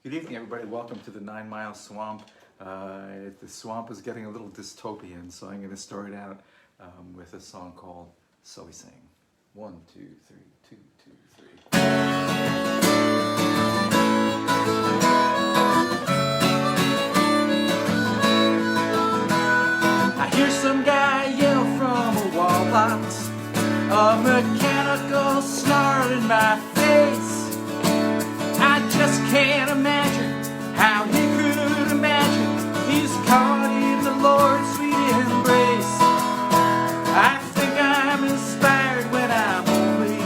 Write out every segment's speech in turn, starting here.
Good evening, everybody. Welcome to the 9 Mile Swamp. The swamp is getting a little dystopian, so I'm going to start out with a song called So We Sing. 1, 2, 3, 2, 2, 3. I hear some guy yell from a wall box, a mechanical snarl in my face. I just can't imagine how he could imagine he's caught in the Lord's sweet embrace. I think I'm inspired when I'm only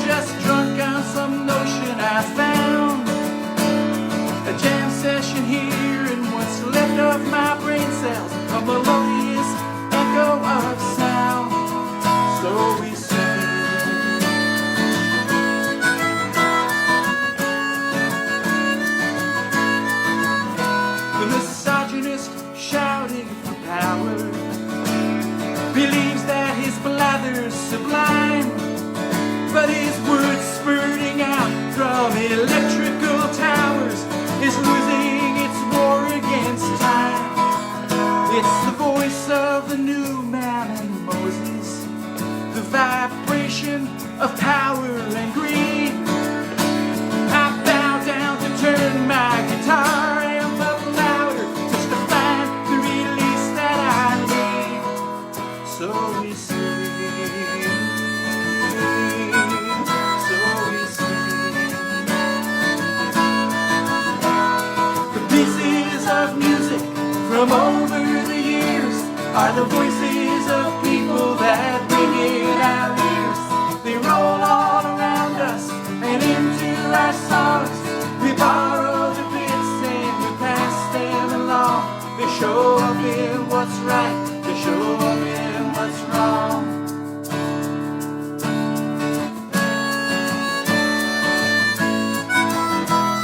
just drunk on some notion I found. A jam session here and what's left of my brain cells, a melodious echo of sound. So we sing. The misogynist shouting for power believes that his blather's sublime, but his words spurting out from electrical towers is losing its war against time. It's the voice of the new man and Moses, the vibration of power and greed. I bow down to turn my guitar amp up louder just to find the release that I need. So we sing, so we sing. The pieces of music from over the years are the voices of people that ring in our ears. They roll all around us and into our songs. We borrow the bits and we pass them along. They show up in what's right, they show up in what's wrong.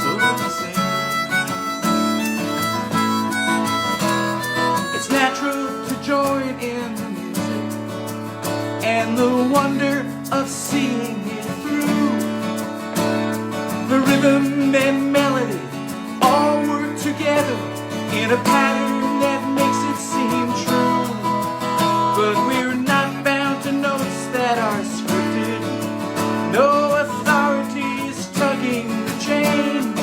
So we sing. It's natural to join in the music and the wonder of seeing it through. The rhythm and melody all work together in a pattern that makes it seem true. But we're not bound to notes that are scripted. No authority is tugging the chain.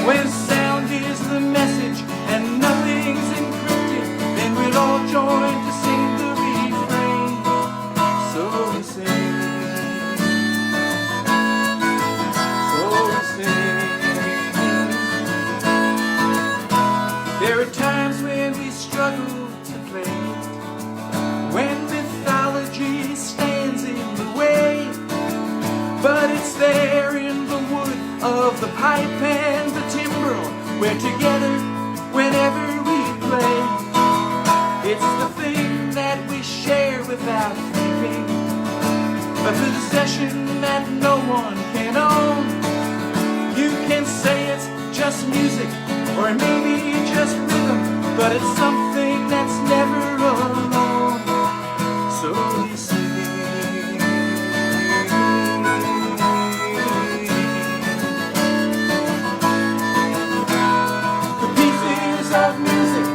When sound is the message and nothing's encrypted, then we'll all join to sing the refrain. So we sing. There are times when we struggle to play it, when mythology stands in the way, but it's there in the wood of the pipe and the timbrel. We're together whenever we play. It's the thing that we share without thinking, a possession that no one can own. You can say it's just music, or maybe just rhythm, but it's something that's never alone. So we sing. The pieces of music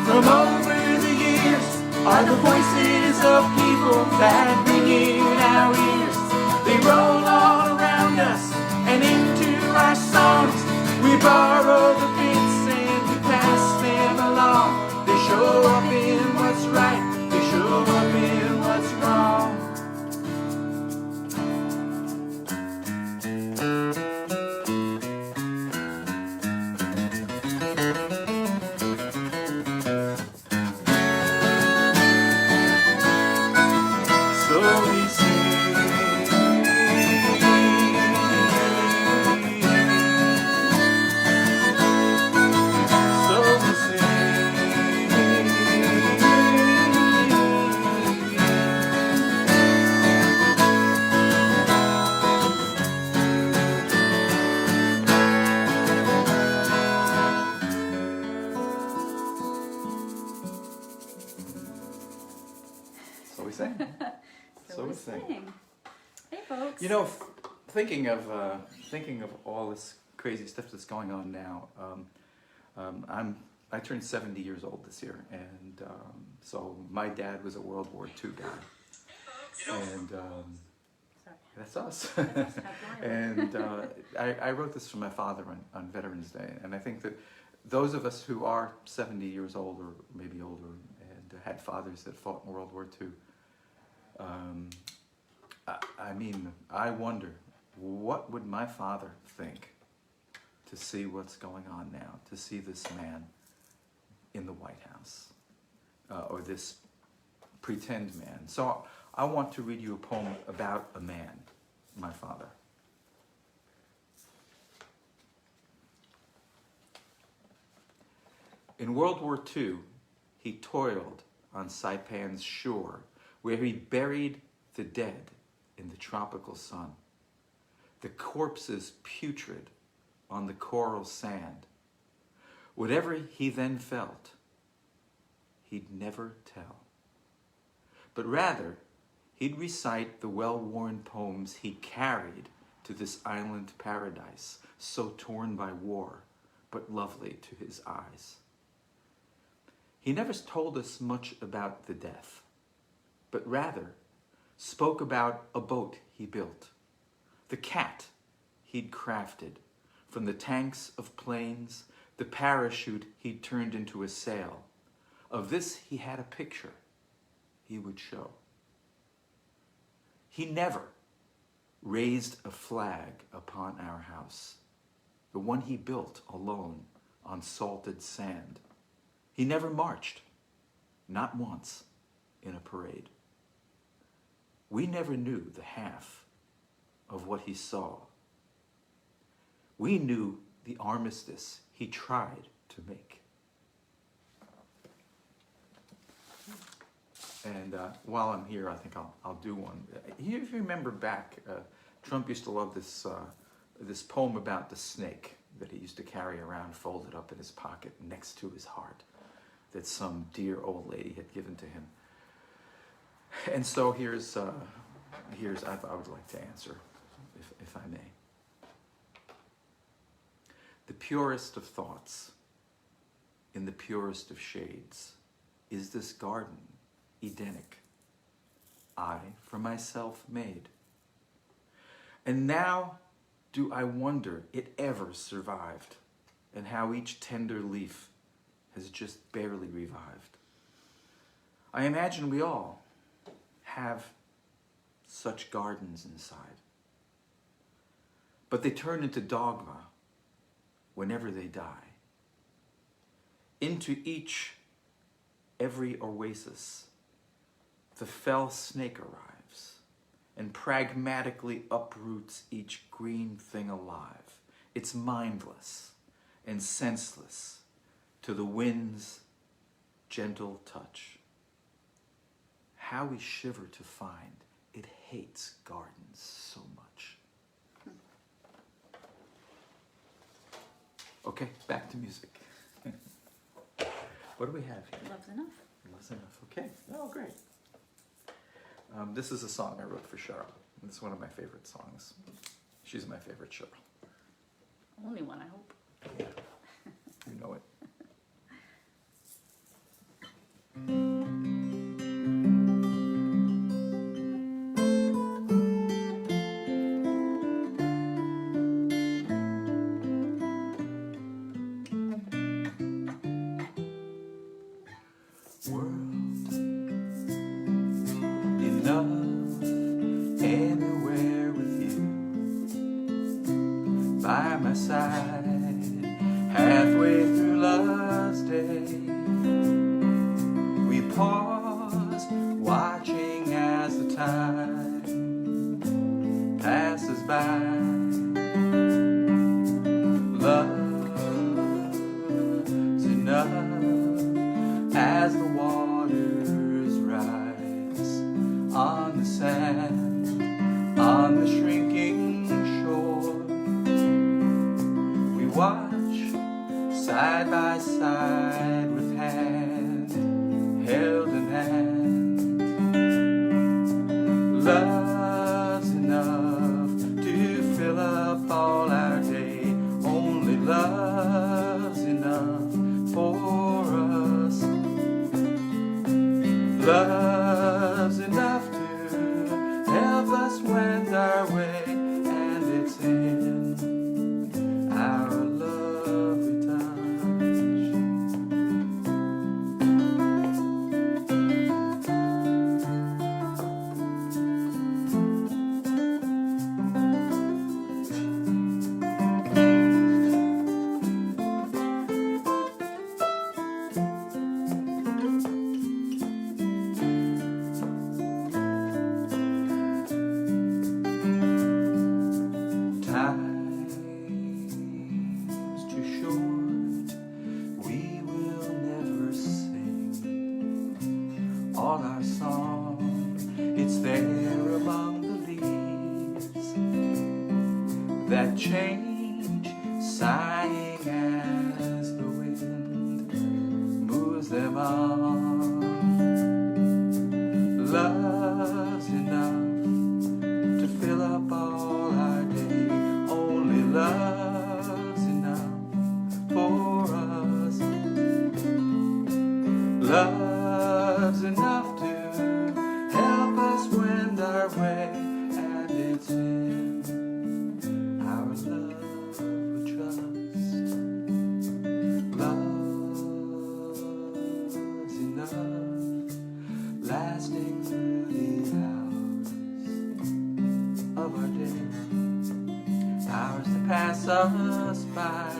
from over the years are the voices of people that ring in our ears. They roll all around us and into our songs. We borrow the bits and we pass them along. They show up in what's right, they show up in what's wrong. So we sing. So we sing. So we sing. Hey folks. You know, thinking of all this crazy stuff that's going on now. I turned 70 years old this year, and so my dad was a World War II guy, and that's us. And I wrote this for my father on Veterans Day, and I think that those of us who are 70 years old or maybe older and had fathers that fought in World War II, I mean, I wonder, what would my father think to see what's going on now, to see this man in the White House, or this pretend man. So I want to read you a poem about a man, my father. In World War II, he toiled on Saipan's shore, where he buried the dead in the tropical sun. The corpses putrid on the coral sand. Whatever he then felt, he'd never tell. But rather, he'd recite the well-worn poems he carried to this island paradise, so torn by war, but lovely to his eyes. He never told us much about the death, but rather spoke about a boat he built, the cat he'd crafted, from the tanks of planes, the parachute he'd turned into a sail. Of this he had a picture he would show. He never raised a flag upon our house, the one he built alone on salted sand. He never marched, not once, in a parade. We never knew the half of what he saw. We knew the armistice he tried to make. And while I'm here, I think I'll do one. If you remember back, Trump used to love this poem about the snake that he used to carry around folded up in his pocket next to his heart, that some dear old lady had given to him. And so here's I would like to answer, if I may. The purest of thoughts, in the purest of shades, is this garden Edenic, I for myself made. And now do I wonder it ever survived, and how each tender leaf has just barely revived. I imagine we all have such gardens inside, but they turn into dogma whenever they die. Into every oasis, the fell snake arrives and pragmatically uproots each green thing alive. It's mindless and senseless to the wind's gentle touch. How we shiver to find it hates gardens so much. Okay, back to music. What do we have here? Love's Enough. Love's Enough, okay. Oh, great. This is a song I wrote for Cheryl. It's one of my favorite songs. She's my favorite Cheryl. Only one, I hope. Yeah, you know it. By my side, halfway through love's day, we pause, watching as the time passes by. Love's enough as the waters rise on the sand, on the shrinking watch side by side with hand held in hand. Love's enough to fill up all our day. Love's enough for us. Love's enough to help us wend our way, and it's in our lovely touch. Time's too short, we will never sing all our song. It's there among the leaves that change, sighing as the wind moves them on. Love's enough to fill up all our day. Only love's enough for us. Love's enough to help us wend our way, and it's in our love we trust. Love's enough, lasting through the hours of our day, hours that pass us by.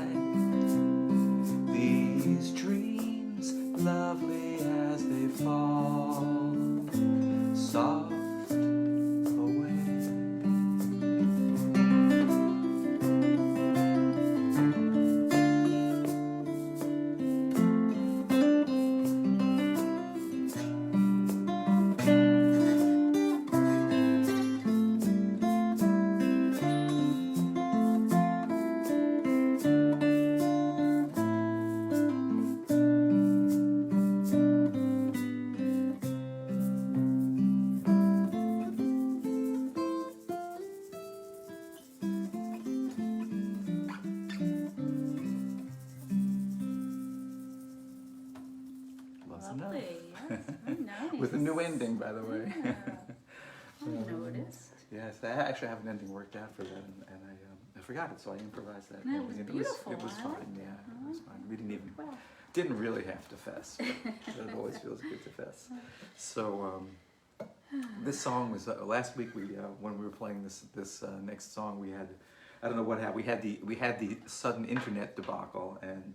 These dreams, lovely as they fall, soft away. Love's enough. Lovely. Yes, very nice. With a new ending, by the way. Yeah. I noticed. Yes, I actually have an ending worked out for that, and I forgot it, so I improvised that. No, it was beautiful. It was I fine. liked it. Yeah, it was fine. We Well, didn't really have to fess, but it always feels good to fess. So this song was last week. When we were playing this next song, we had, I don't know what happened. We had the sudden internet debacle, and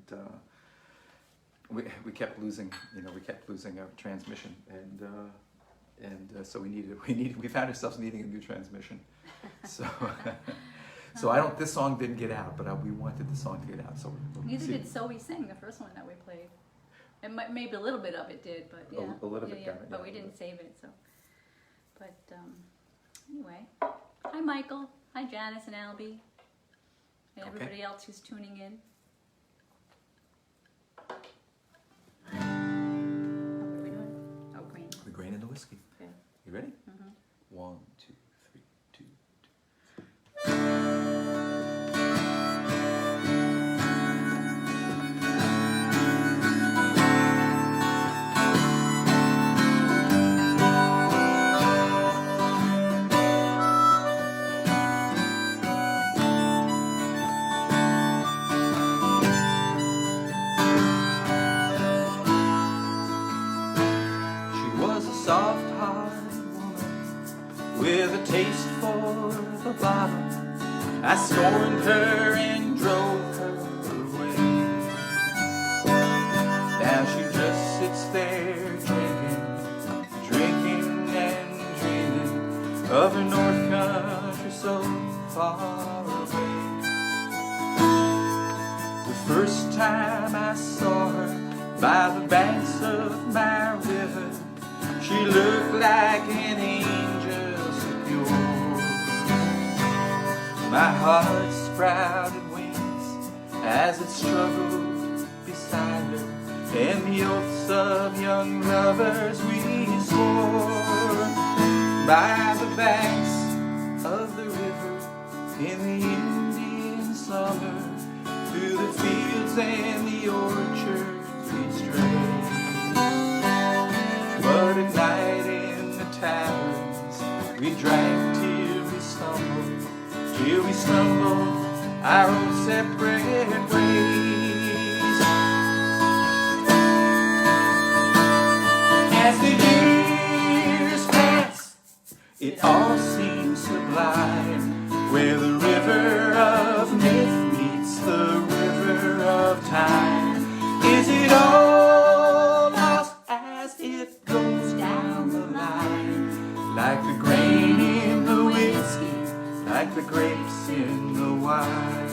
we kept losing. We kept losing our transmission, and so we found ourselves needing a new transmission. So so this song didn't get out, but we wanted the song to get out. So we'll neither see. did So We Sing, the first one that we played. It maybe a little bit of it did, but yeah. A little bit yeah. got it, But yeah. we didn't save it, so. But anyway, hi Michael, hi Janice and Albie, and everybody else who's tuning in. What are we doing? Oh, Queene. The grain in the whiskey. Okay. You ready? Mm-hmm. 1, 2, 3, 2. She was a soft-hearted woman with a taste for the bottle. I scorned her and drove her away. Now she just sits there drinking and dreaming of her North Country so far away. The first time I saw her by the banks of my river, she looked like an angel so pure. My heart sprouted wings as it struggled beside her, and the oaths of young lovers we swore. By the banks of the river in the Indian summer, through the fields and the orchards we stray. But at night in the taverns we drank till we stumbled our own separate ways. As the years pass, it all seems sublime, where the river of myth meets the river of time. Is it all lost as it goes down the line, like the grain in the whiskey, like the grapes in the wine?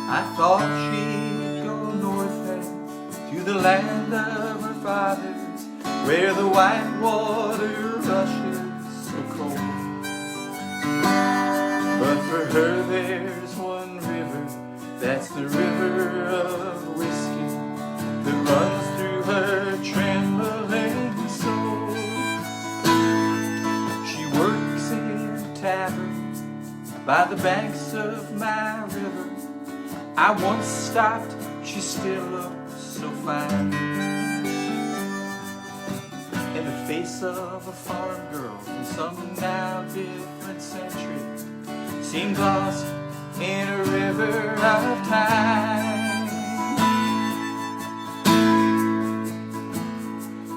I thought she'd go north and to the land of her fathers, where the white water rushes so cold. But for her there's one river, that's the river of whiskey, that runs through her trembling soul. She works in a tavern by the banks of my river. I once stopped, she still looked so fine, in the face of a farm girl from some now different century, seemed lost in a river of time.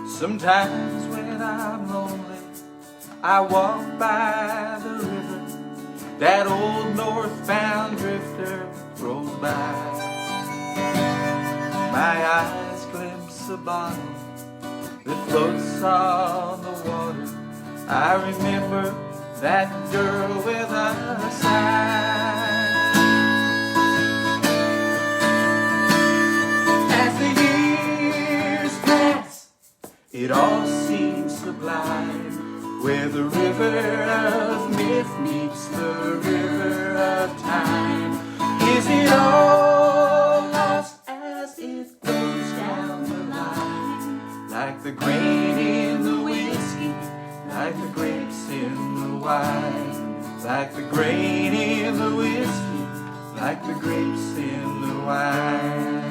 Sometimes when I'm lonely, I walk by the river, that old northbound drifter rolls by. My eyes glimpse a bottle that floats on the water. I remember that girl with a sigh. As the years pass, it all seems sublime, where the river of myth meets the river of time. Is it all lost as it goes down the line, like the grain in the whiskey, like the grapes in the wine, like the grain in the whiskey, like the grapes in the wine?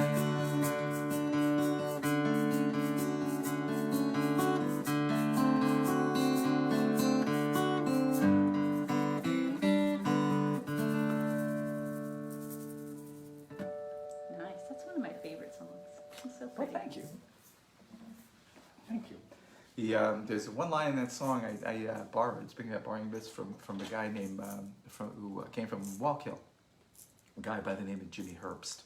Thank you. Thank you. There's one line in that song I borrowed, speaking of borrowing bits, from a guy named, who came from Wallkill, a guy by the name of Jimmy Herbst,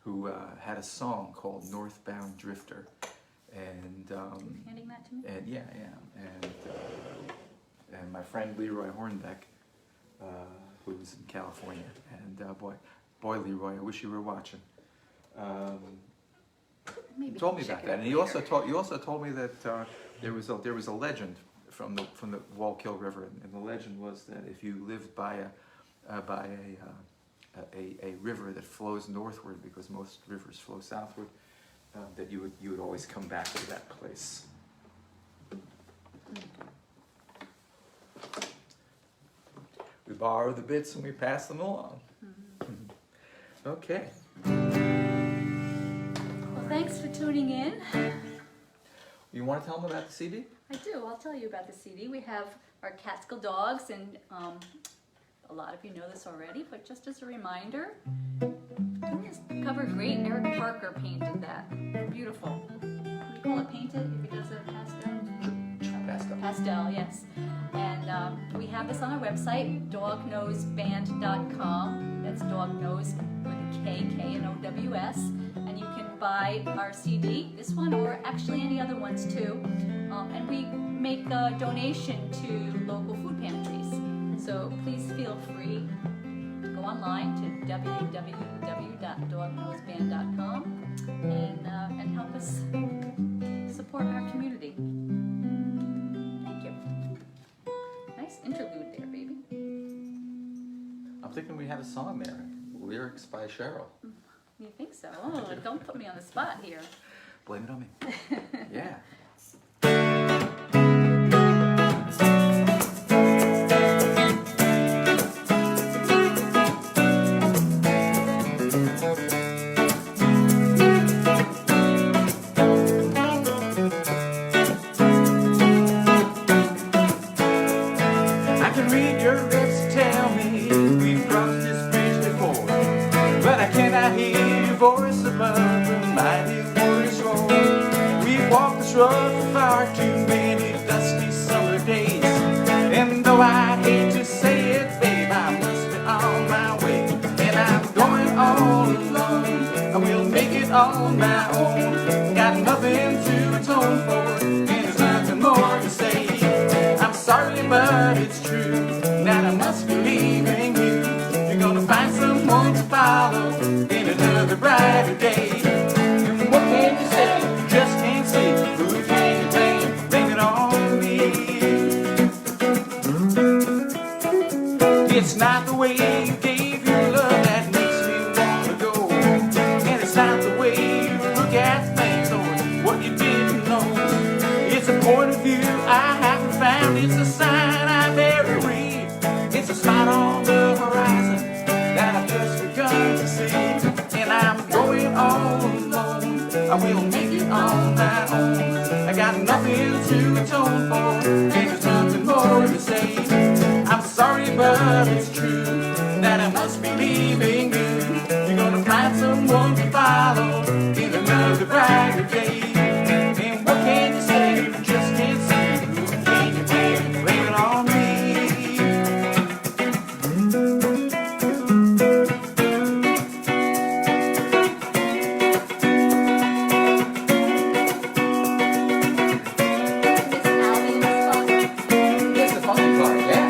who had a song called Northbound Drifter. And handing that to me? And yeah. And my friend Leroy Hornbeck, who's in California, and boy Leroy, I wish you were watching. He told me about that, and he also told me that there was a legend from the Wallkill River, and the legend was that if you lived by a river that flows northward, because most rivers flow southward, that you would always come back to that place. We borrow the bits and we pass them along. Okay. Thanks for tuning in. You want to tell them about the CD? I do. I'll tell you about the CD. We have our Catskill dogs, and a lot of you know this already, but just as a reminder, this cover great. Eric Parker painted that. Beautiful. What do you call it painted if he does a pastel? Pastel. Pastel, yes. And we have this on our website, dognoseband.com. That's dognose with a K, K-N-O-W-S. And you can buy our CD, this one, or actually any other ones too. And we make a donation to local food pantries. So please feel free to go online to www.dognoseband.com and help us support our community. Thank you. thinking we had a song there. Lyrics by Cheryl. You think so? Oh, don't put me on the spot here. Blame it on me. Yeah. I can read your lips tell me we've crossed this bridge before, but I cannot hear your voice above the mighty warrior's roar. We've walked this road for far too many dusty summer days, and though I hate to say it, babe, I must be on my way, and I'm going all alone. I will make it on my own. Got nothing to atone for, and there's nothing more to say. I'm sorry, but it's true that I must believe in you. You're gonna find someone to follow in another brighter day. And what can you say? You just can't see. Who can you blame? Blame it on me. It's not the way you gave your love that makes me wanna go, and it's not the way you look at things or what you didn't know. It's a point of view I haven't found. It's a sign I better read. It's a spot on the horizon that I've just begun to see. And I'm going all alone. I will make it on my own. I got nothing to atone for, and there's nothing more to say. I'm sorry, but it's true that I must be leaving you. You're gonna find someone to follow in another brighter day. And what can you say? You just can't see. Who can you blame? Blame it on me. Miss Alvin, That's the funny part, yeah.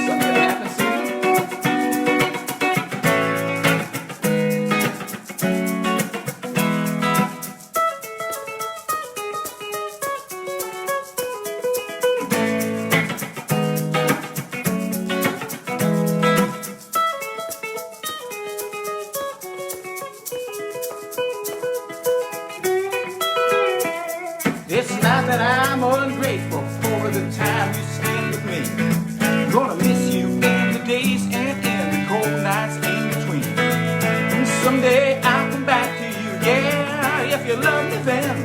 Something happens to you. It's not that I'm ungrateful for the time you spend with me. Gonna miss you in the days and in the cold nights in between. And someday I'll come back to you, yeah, if you love me then.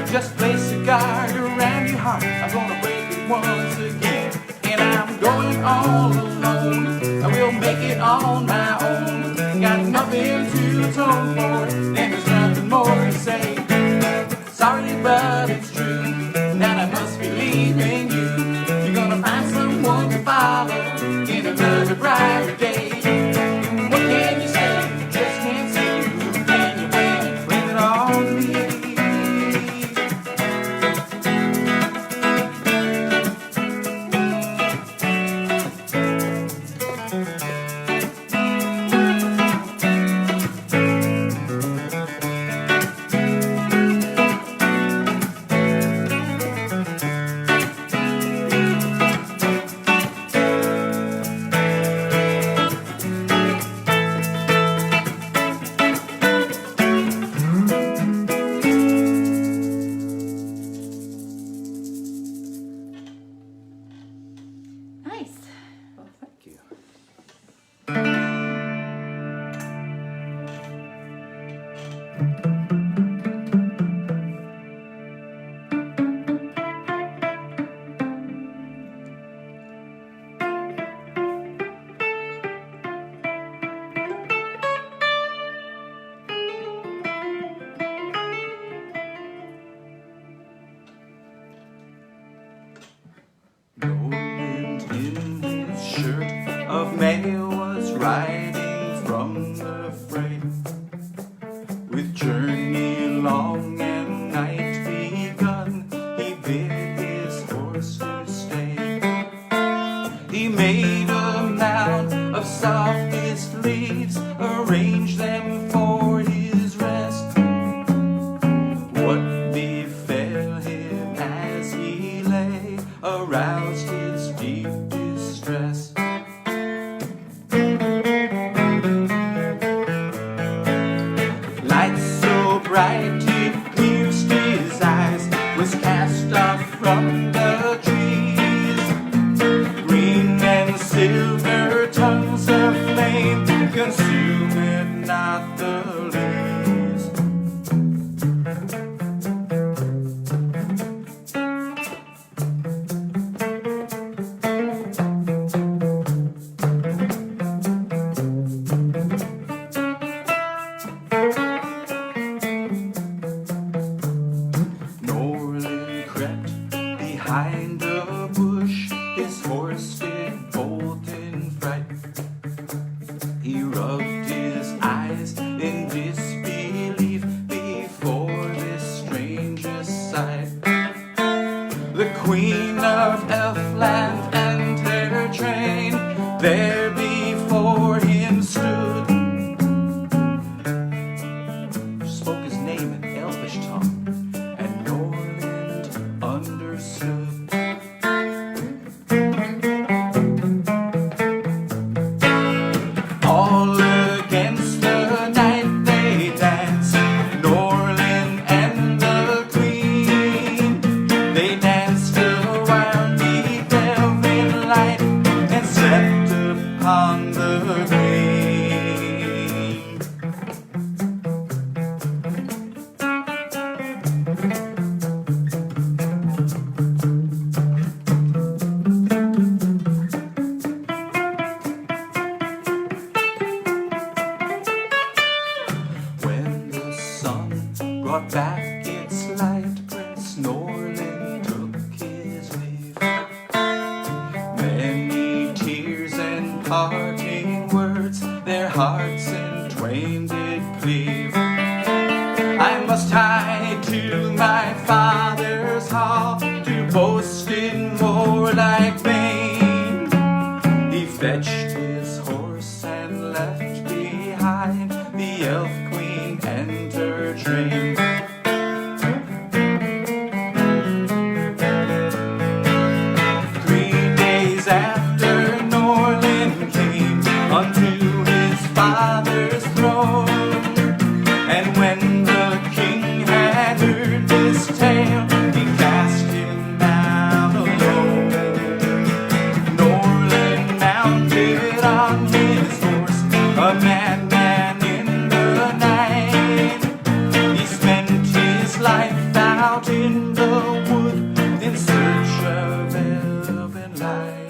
Just place a guard around your heart. I'm gonna break it once again. And I'm going all alone. I will make it on my own. Got nothing to atone for, and there's nothing more to say. Sorry, but it's true that I must be leaving you. You're gonna find someone to follow in another brighter day. And what can you say? You just can't see. Who can you blame? Blame it on me. nice. Oh, thank you. Norlin in his shirt of mail was riding from the fray, with journey long and night begun. He bid his horse to stay. He made a mound of softest leaves, arranged them for his rest. What befell him as he lay aroused his Queen of Elfland and her train, there before him stood. Spoke his name in Elvish tongue, and Norlin understood. All against the night they danced, Norlin and the Queen. They danced around the Elven light and slept upon the green. When the sun brought back its light, Prince Norlin took his leave. Many tears and parting words, their hearts in twain did cleave. I must hie to my father's hall to boast in warlike vein. He fetched his horse and left behind the Elf Queen and her train. 3 days after Norlin came unto his father's throne, and when the king had heard this tale, he cast him out alone. Norlin mounted on his horse, a madman in the night. He spent his life out in the wood in search of elven light.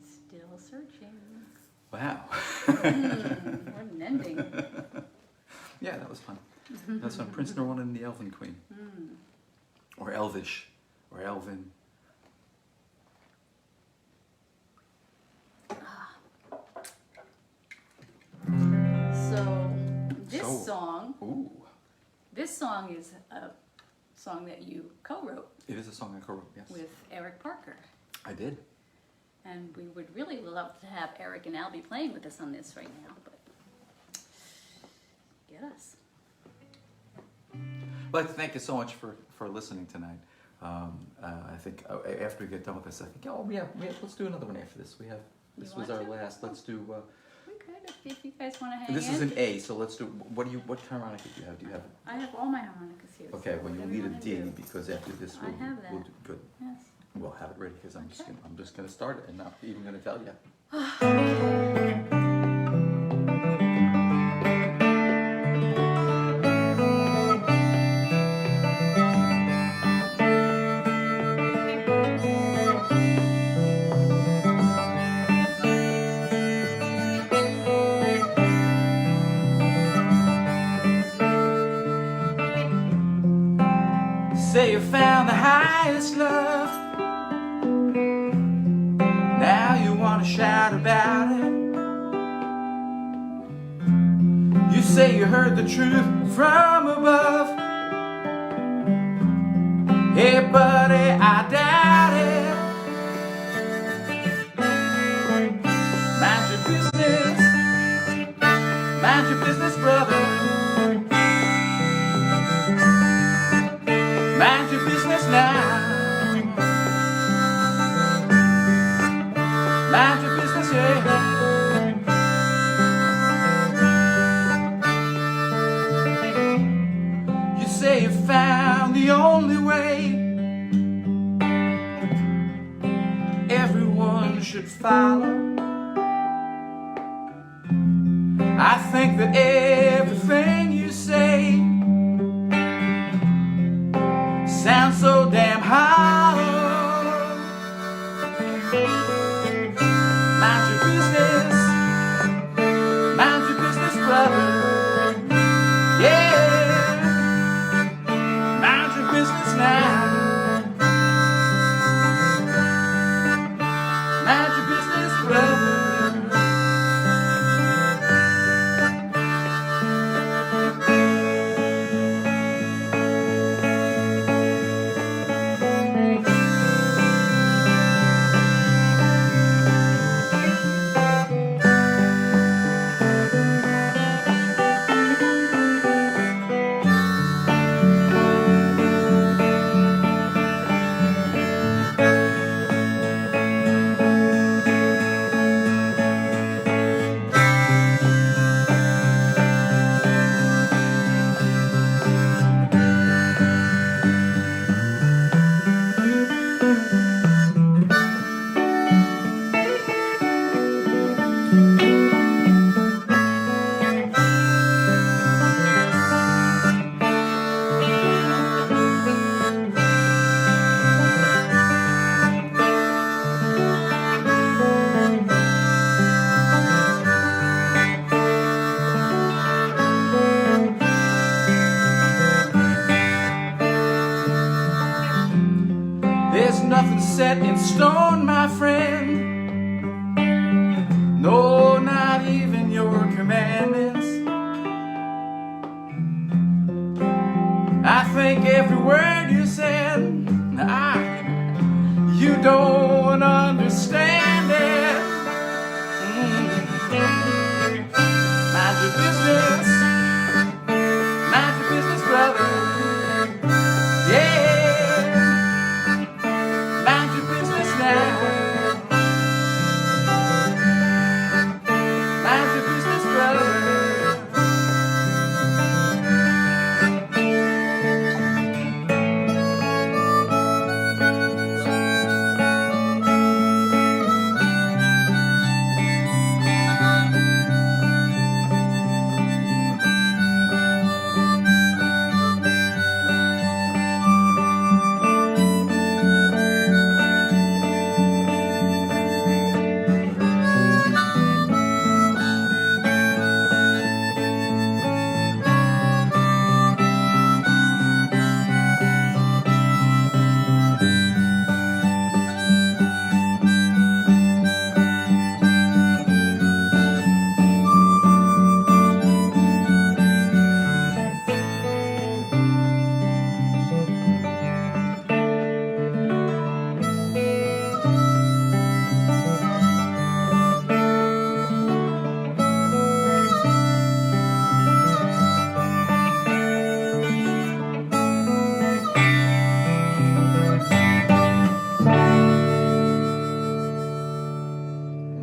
Still searching. Wow. What an ending. Yeah, that was fun. That's fun. Prince Norlin and the Elven Queen. Or Elvish. Or Elven. So this So- song, Ooh. this song is a song that you co-wrote It is a song I co-wrote, yes. with Eric Parker. I did. And we would really love to have Eric and Al be playing with us on this right now, but get us. I'd like to thank you so much for listening tonight. I think after we get done with this, I think, oh yeah, let's do another one after this. This was our last. Let's do. We could if you guys want to hang This in. is an A, so let's do. What harmonica do you have? Do you have? I have all my harmonicas here. Okay, so well you whatever need a wanna D do. because after this I have that. we'll do good. Yes. We'll have it ready because I'm Okay. just gonna start it and not even gonna tell you. Say you found the highest love. Now you wanna shout about it. You say you heard the truth from above. Hey buddy, I doubt it. Mind your business. Mind your business, brother. Mind your business now. Mind your business, yeah. I think that everything you say sounds so damn hard. Mind your business, brother. Yeah, mind your business now. Mind your business, brother. There's nothing set in stone, my friend. No, not even your commandments. I think every word you said, you don't understand it. Mind your business. Mind your business, brother. Yeah. Mind your business now. Mind your business, brother.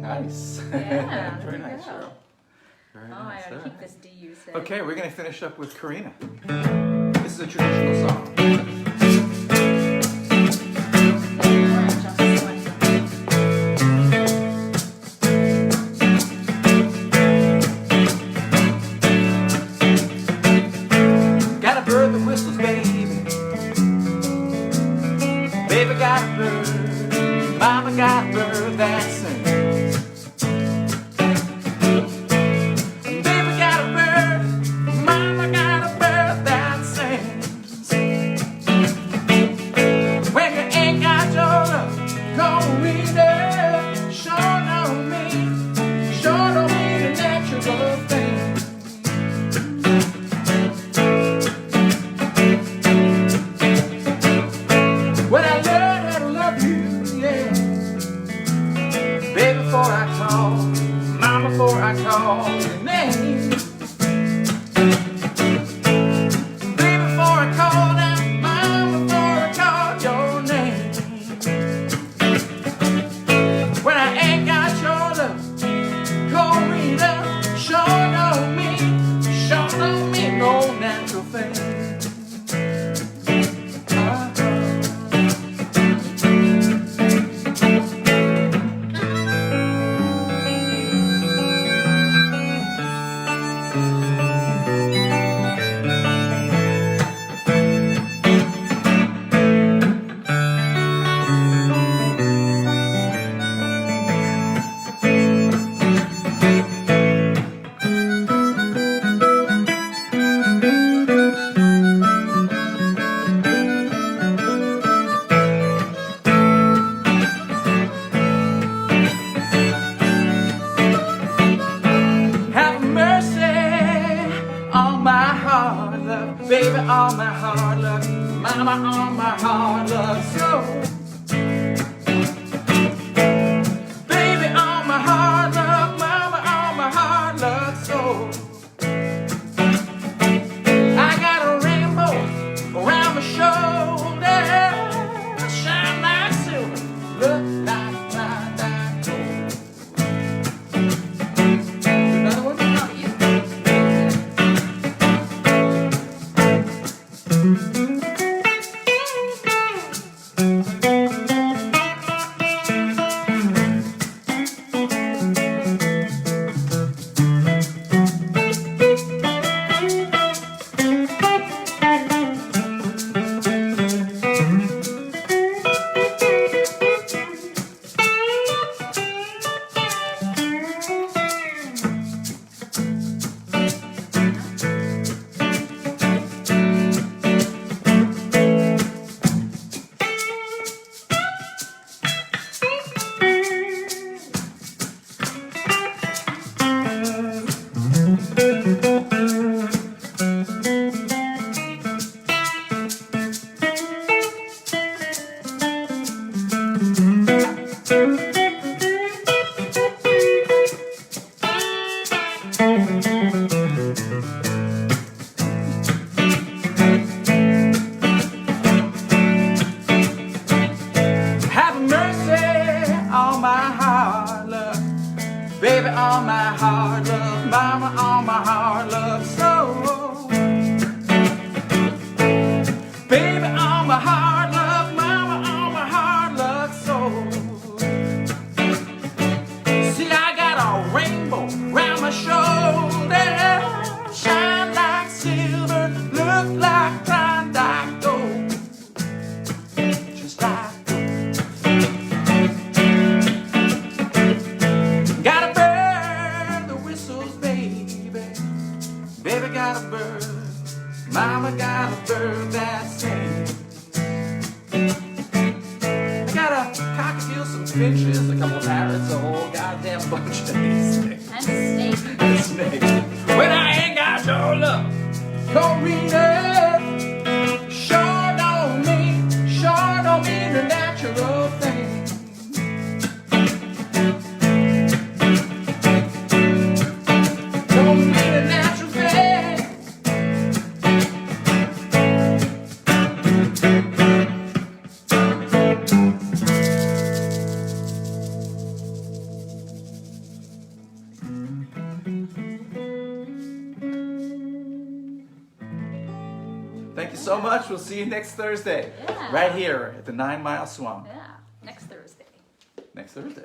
Nice. Yeah, Very there you nice, go. Cheryl. Very Oh, nice. I All gotta keep right. this DU set. Okay, we're going to finish up with Corrinna. This is a traditional song. Got a bird that whistles, baby. Baby got a bird. Mama got a bird that sings. Baby got a bird. Mama got a bird that sings. all my hard luck, mama, all my hard luck, so. Baby, all my hard luck, mama, all my hard luck, so. I got a rainbow around my shoulder, shine like silver, look like fine gold. Another one? Oh, you. Have mercy on my hard luck, baby, on my hard luck, mama, on my hard luck, so. Baby, on my hard luck, mama, on my hard luck, so. See, I got a rainbow round my shoulder, shine like silver, look like Klondike gold, just like. Gotta burn the whistles, baby. Baby, gotta burn. Mama, gotta burn that sand. I gotta cockatiel some finches, a couple parrots, a whole goddamn bunch of these things. And snake. And a snake. When I ain't got no love, Corrinna, sure don't mean a natural thing. Don't mean a natural thing. Thank you so much. We'll see you next Thursday. Yeah. Right here at the 9 Mile Swamp. Yeah, next Thursday. Next Thursday.